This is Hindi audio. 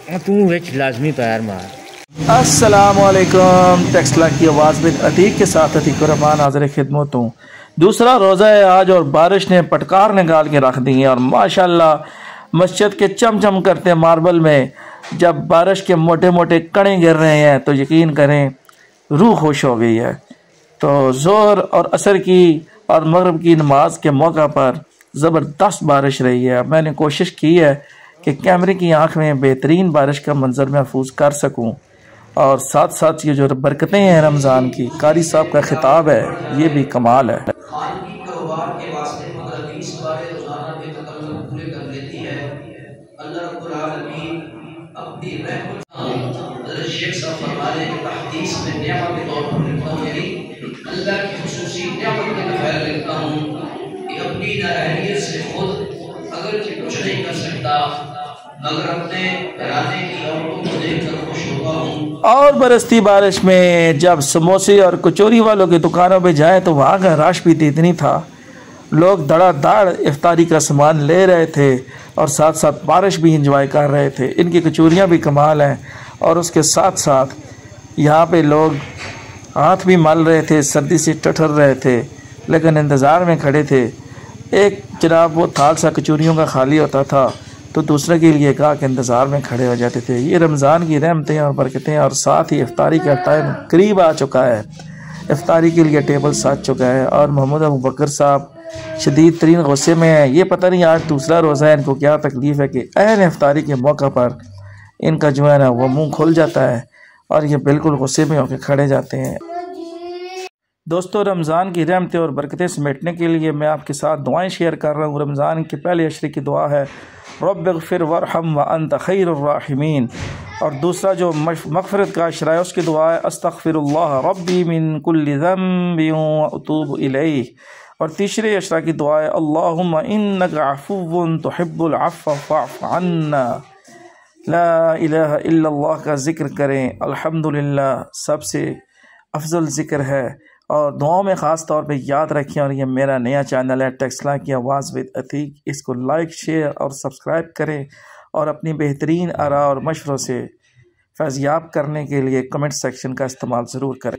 तू विच लाजमी पैर मार। अस्सलामुअलैकुम। टेक्सला की आवाज़ में अतीक के साथ अतीक रहमान हाज़िर खिदमत हूँ। दूसरा रोज़ा है आज और बारिश ने पटकार निकाल के रख दी है और माशाल्लाह मस्जिद के चमचम करते मार्बल में जब बारिश के मोटे मोटे कणे गिर रहे हैं तो यकीन करें रूह खुश हो गई है। तो ज़ोहर और असर की और मगरिब की नमाज के मौका पर ज़बरदस्त बारिश रही है। मैंने कोशिश की है कि कैमरे की आंख में बेहतरीन बारिश का मंजर महफूज कर सकूं और साथ साथ ये जो बरकतें हैं रमज़ान की, कारी साहब का खिताब है, ये भी कमाल है। अल्लाह की खुसूसी नेमत के बगैर लिखता हूँ कि अपनी नाअहलियत से खुद अगर कुछ नहीं कर सकता मगर अपने घराने की औरतों को देखकर खुश होता हूँ। और बरसती बारिश में जब समोसे और कचौरी वालों की दुकानों पे जाए तो वहाँ का रश भी इतनी था, लोग धड़ाधड़ इफ्तारी का सामान ले रहे थे और साथ साथ बारिश भी इंजॉय कर रहे थे। इनकी कचौरियाँ भी कमाल हैं और उसके साथ साथ यहाँ पे लोग हाथ भी मल रहे थे, सर्दी से टठर रहे थे लेकिन इंतज़ार में खड़े थे। एक जनाब वो थाल सा कचौरियों का खाली होता था तो दूसरे के लिए कहा कि इंतज़ार में खड़े हो जाते थे। ये रमज़ान की रहमतें और बरकतें और साथ ही इफ्तारी का टाइम करीब आ चुका है। इफ्तारी के लिए टेबल सज चुका है और मोहम्मद अबू बकर साहब शदीद तरीन गुस्से में है। ये पता नहीं आज दूसरा रोज़ा है, इनको क्या तकलीफ़ है कि ऐन इफ्तारी के मौका पर इनका जो है ना वो मुँह खुल जाता है और ये बिल्कुल गुस्से में होकर खड़े जाते हैं। दोस्तों, रमज़ान की रहमतें और बरकतें समेटने के लिए मैं आपके साथ दुआएं शेयर कर रहा हूँ। रमज़ान के पहले अशरे की दुआ है रब्बिग़फ़िर वरहम व अंत खैरुर राहिमीन, और दूसरा जो मग़फ़िरत का अशरा है उसकी दुआ है अस्तग़फ़िरुल्लाह रब्बी मिन कुल्लि ज़ंबिन व अतूबु इलैहि, और तीसरे अशरा की दुआ है अल्लाहुम्मा इन्नका अफ़ुव्वुन तुहिब्बुल अफ़्व फ़अफ़ु अन्ना। ला इलाहा इल्लल्लाह का ज़िक्र करें, अल्हम्दुलिल्लाह सबसे अफजल ज़िक्र है। और दुआओं में ख़ास तौर पे याद रखें। और ये मेरा नया चैनल है टेक्सला की आवाज़ विद अतीक, इसको लाइक शेयर और सब्सक्राइब करें और अपनी बेहतरीन आरा और मशवरों से फैज़याब करने के लिए कमेंट सेक्शन का इस्तेमाल ज़रूर करें।